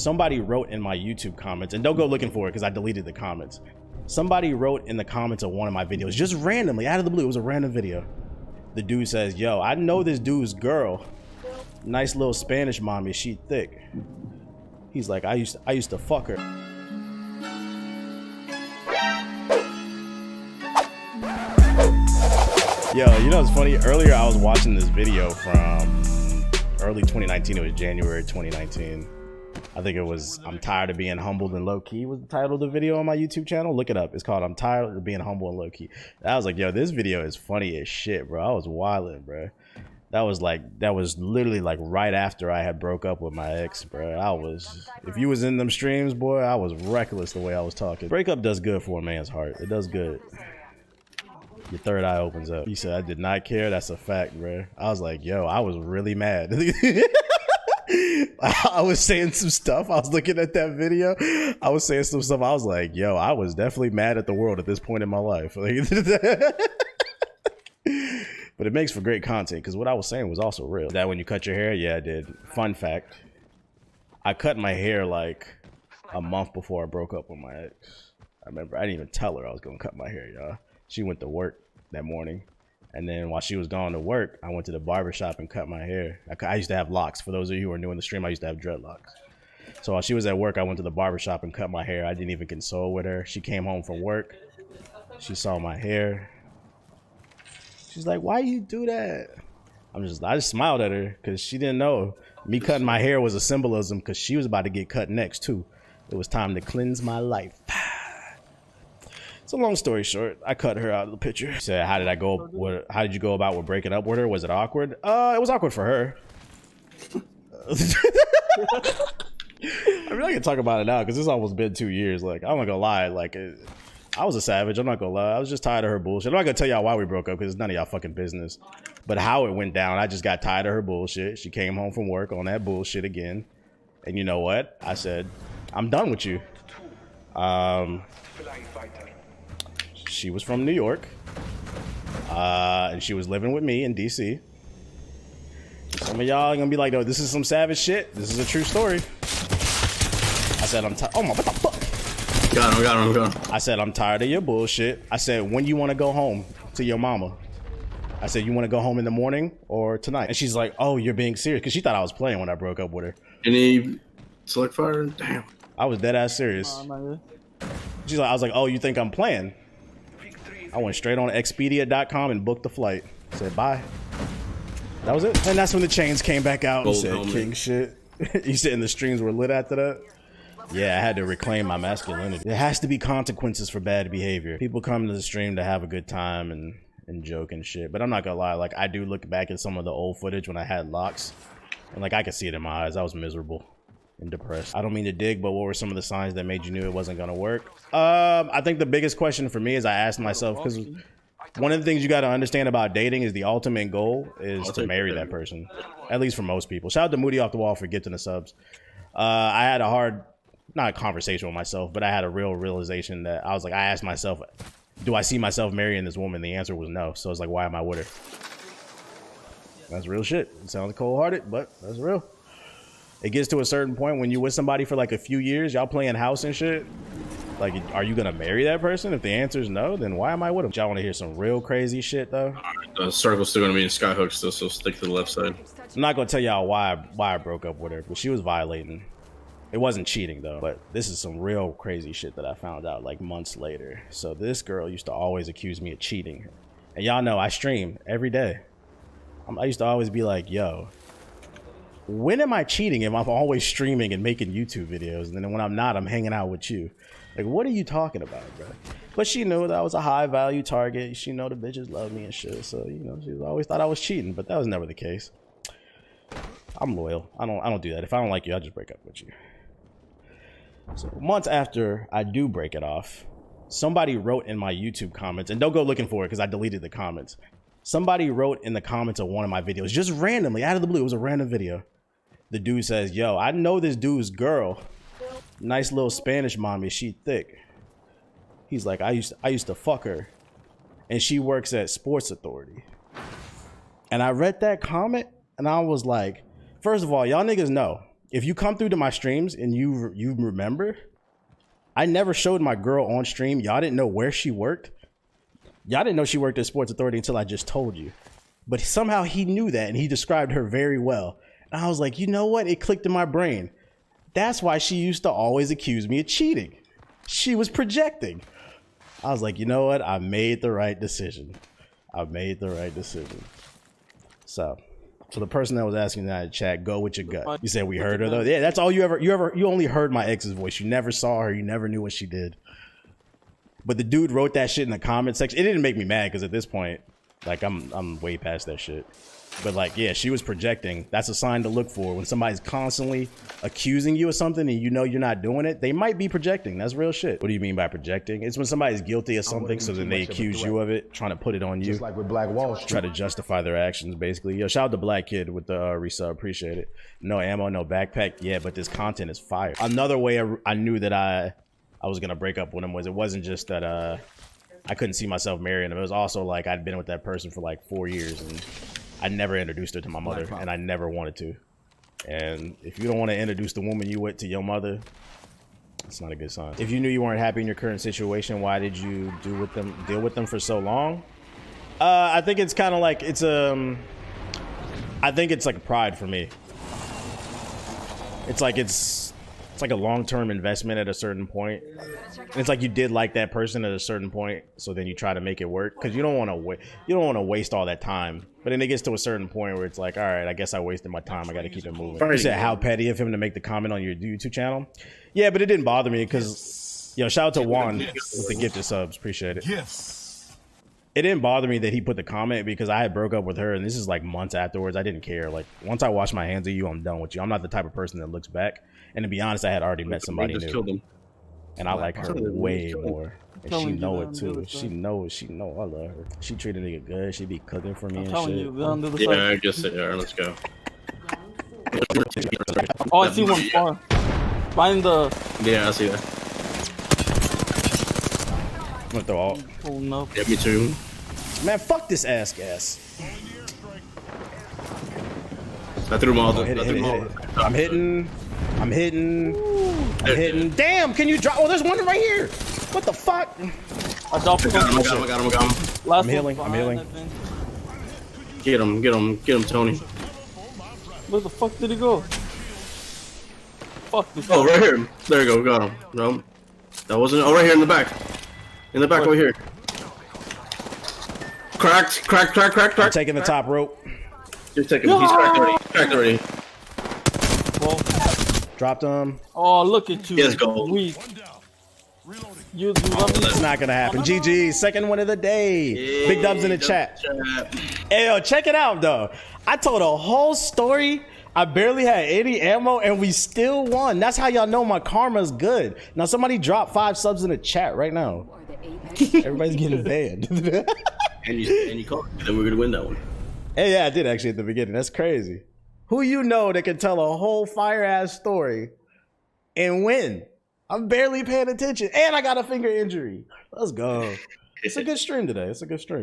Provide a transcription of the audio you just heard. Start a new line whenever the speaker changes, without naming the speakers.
somebody wrote in my YouTube comments, and don't go looking for it because I deleted the comments. Somebody wrote in the comments of one of my videos, just randomly, out of the blue, it was a random video. The dude says, yo, I know this dude's girl. Nice little Spanish mommy, she thick. He's like, I used to fuck her. Yo, you know what's funny? Earlier I was watching this video from early 2019. It was January 2019. I think it was I'm tired of being humbled and low-key was the title of the video on my YouTube channel. Look it up. It's called I'm tired of being humble and low-key. I was like, yo, this video is funny as shit, bro. I was wilding, bro. That was literally like right after I had broke up with my ex, bro. If you was in them streams, boy, I was reckless the way I was talking. Breakup does good for a man's heart. It does good. Your third eye opens up. He said, I did not care. That's a fact, bro. I was like, yo, I was really mad. I was saying some stuff. I was looking at that video. I was saying some stuff. I was like, yo, I was definitely mad at the world at this point in my life. But it makes for great content because what I was saying was also real. That when you cut your hair, yeah, I did. Fun fact, I cut my hair like a month before I broke up with my ex. I remember I didn't even tell her I was gonna cut my hair, y'all. She went to work that morning. And then while she was going to work, I went to the barbershop and cut my hair. I used to have locks. For those of you who are new in the stream, I used to have dreadlocks. So while she was at work, I went to the barbershop and cut my hair. I didn't even console with her. She came home from work. She saw my hair. She's like, why you do that? I just smiled at her because she didn't know. Me cutting my hair was a symbolism because she was about to get cut next too. It was time to cleanse my life. So long story short, I cut her out of the picture. She said, how did you go about with breaking up with her? Was it awkward? It was awkward for her. I mean, I can talk about it now because it's almost been 2 years. Like, I'm not gonna lie, like, I was a savage. I'm not gonna lie. I was just tired of her bullshit. I'm not gonna tell y'all why we broke up because it's none of y'all fucking business. But how it went down, I just got tired of her bullshit. She came home from work on that bullshit again. And you know what? I said, I'm done with you. She was from New York, and she was living with me in DC. Some of y'all are gonna be like, no, this is some savage shit. This is a true story. I said, oh my, what the fuck? Got him. I said, I'm tired of your bullshit. I said, when you want to go home to your mama? I said, you want to go home in the morning or tonight? And she's like, oh, you're being serious? Because she thought I was playing when I broke up with her.
Any select fire? Damn.
I was dead ass serious. She's like, I was like, oh, you think I'm playing? I went straight on Expedia.com and booked the flight. Said bye. That was it. And that's when the chains came back out and said king shit. You said the streams were lit after that? Yeah, I had to reclaim my masculinity. There has to be consequences for bad behavior. People come to the stream to have a good time and joke and shit. But I'm not gonna lie, like I do look back at some of the old footage when I had locks. And like I could see it in my eyes. I was miserable and depressed. I don't mean to dig, but what were some of the signs that made you knew it wasn't gonna work? I think the biggest question for me is I asked myself, because one of the things you got to understand about dating is the ultimate goal is to marry that person, at least for most people. Shout out to Moody Off the Wall for gifting the subs. I had a hard, not a conversation with myself, but I had a real realization that I was like, I asked myself, do I see myself marrying this woman? The answer was no. So it's like, why am I with her? That's real shit. It sounds cold-hearted, but that's real. It gets to a certain point when you're with somebody for like a few years, y'all playing house and shit. Like, are you gonna marry that person? If the answer is no, then why am I with them? Y'all want to hear some real crazy shit though?
Alright, the circle's still gonna be in Skyhook still, so stick to the left side.
I'm not gonna tell y'all why I broke up with her, but she was violating. It wasn't cheating though, but this is some real crazy shit that I found out like months later. So this girl used to always accuse me of cheating, and y'all know I stream every day. I used to always be like, yo, when am I cheating if I'm always streaming and making YouTube videos, and then when I'm not, I'm hanging out with you? Like, what are you talking about, bro? But she knew that I was a high value target. She know the bitches love me and shit. So, you know, she always thought I was cheating, but that was never the case. I'm loyal. I don't do that. If I don't like you, I'll just break up with you. So months after I do break it off, somebody wrote in my YouTube comments, and don't go looking for it because I deleted the comments. Somebody wrote in the comments of one of my videos, just randomly, out of the blue. It was a random video. The dude says, yo, I know this dude's girl. Nice little Spanish mommy, she thick. He's like, I used to fuck her. And she works at Sports Authority. And I read that comment and I was like, first of all, y'all niggas know. if you come through to my streams and you remember, I never showed my girl on stream. Y'all didn't know where she worked. Y'all didn't know she worked at Sports Authority until I just told you. But somehow he knew that and he described her very well. And I was like, you know what? It clicked in my brain. That's why she used to always accuse me of cheating. She was projecting. I was like, you know what? I made the right decision. I made the right decision. So the person that was asking that in chat, go with your gut. You said we heard her though. Yeah, that's all you only heard my ex's voice. You never saw her. You never knew what she did. But the dude wrote that shit in the comment section. It didn't make me mad because at this point, like I'm way past that shit. But like, yeah, she was projecting. That's a sign to look for. When somebody's constantly accusing you of something and you know you're not doing it, they might be projecting. That's real shit. What do you mean by projecting? It's when somebody's guilty of something, so then they accuse you of it, trying to put it on you.
Just like with Black Wall Street.
Try to justify their actions, basically. Yo, shout out to Black Kid with the resub. Appreciate it. No ammo, no backpack. Yeah, but this content is fire. Another way I knew that I was going to break up with him was it wasn't just that I couldn't see myself marrying him. It was also like I'd been with that person for like 4 years and I never introduced her to my mother, and I never wanted to. And if you don't want to introduce the woman you with to your mother, it's not a good sign. If you knew you weren't happy in your current situation, why did you deal with them for so long? I think it's kind of like I think it's like pride for me. It's like a long-term investment at a certain point. And it's like you did like that person at a certain point, so then you try to make it work because you don't want to waste all that time. But then it gets to a certain point where it's like, all right, I guess I wasted my time. I got to keep it moving. You said how petty of him to make the comment on your YouTube channel. Yeah, but it didn't bother me because, yo, shout out to Juan with the gifted subs. Appreciate it. It didn't bother me that he put the comment because I had broke up with her, and this is like months afterwards. I didn't care. Like once I wash my hands of you, I'm done with you. I'm not the type of person that looks back. And to be honest, I had already met somebody new, and I like her way more. And she know it too. She know. I love her. She treat a nigga good. She be cooking for me and shit.
Yeah, I guess they are. Let's go.
Oh, I see one far. Find the.
Yeah, I see that.
I'm gonna throw all.
Oh no.
Yeah, me too.
Man, fuck this ass gas.
I threw them all.
I'm hitting. Damn, can you drop? Oh, there's one right here. What the fuck?
I dropped him.
I got him.
I'm healing.
Get him, Tony.
Where the fuck did he go? Fuck this.
Oh, right here. There you go. Got him. No, that wasn't. Oh, right here in the back. In the back, right here. Cracked.
I'm taking the top rope.
Just take him. He's cracked already.
Well,
dropped him.
Oh, look at you.
Yes, go.
It's not gonna happen. GG, second one of the day.
Yeah,
Big dubs in the chat. Hey, yo, check it out though. I told a whole story. I barely had any ammo and we still won. That's how y'all know my karma's good. Now somebody drop 5 subs in the chat right now. Everybody's getting banned.
and you called it. Then we're gonna win that one.
Hey, yeah, I did actually at the beginning. That's crazy. Who you know that can tell a whole fire ass story and win? I'm barely paying attention, and I got a finger injury. Let's go. It's a good stream today. It's a good stream.